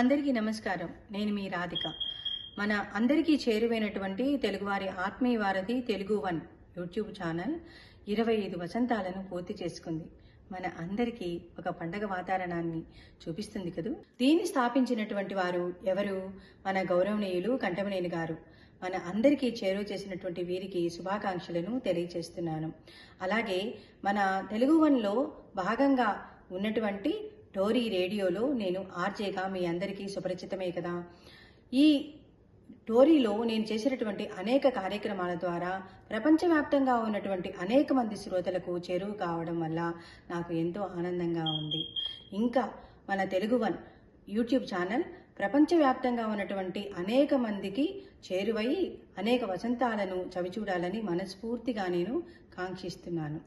అందరికీ నమస్కారం. నేను మీ రాధిక. మన అందరికీ చేరువైనటువంటి తెలుగువారి ఆత్మీయ వారధి తెలుగు వన్ యూట్యూబ్ ఛానల్ 25 వసంతాలను పూర్తి చేసుకుంది. మన అందరికీ ఒక పండగ వాతావరణాన్ని చూపిస్తుంది కదూ. దీన్ని స్థాపించినటువంటి వారు ఎవరు? మన గౌరవనీయులు కంఠమనేని గారు. మన అందరికీ చేరువ చేసినటువంటి వీరికి శుభాకాంక్షలను తెలియజేస్తున్నాను. అలాగే మన తెలుగు వన్లో భాగంగా ఉన్నటువంటి టోరీ రేడియోలో నేను ఆర్జేగా మీ అందరికీ సుపరిచితమే కదా. ఈ టోరీలో నేను చేసినటువంటి అనేక కార్యక్రమాల ద్వారా ప్రపంచవ్యాప్తంగా ఉన్నటువంటి అనేక మంది శ్రోతలకు చేరువ కావడం వల్ల నాకు ఎంతో ఆనందంగా ఉంది. ఇంకా మన తెలుగు వన్ యూట్యూబ్ ఛానల్ ప్రపంచవ్యాప్తంగా ఉన్నటువంటి అనేక మందికి చేరువై అనేక వసంతాలను చవిచూడాలని మనస్ఫూర్తిగా నేను కాంక్షిస్తున్నాను.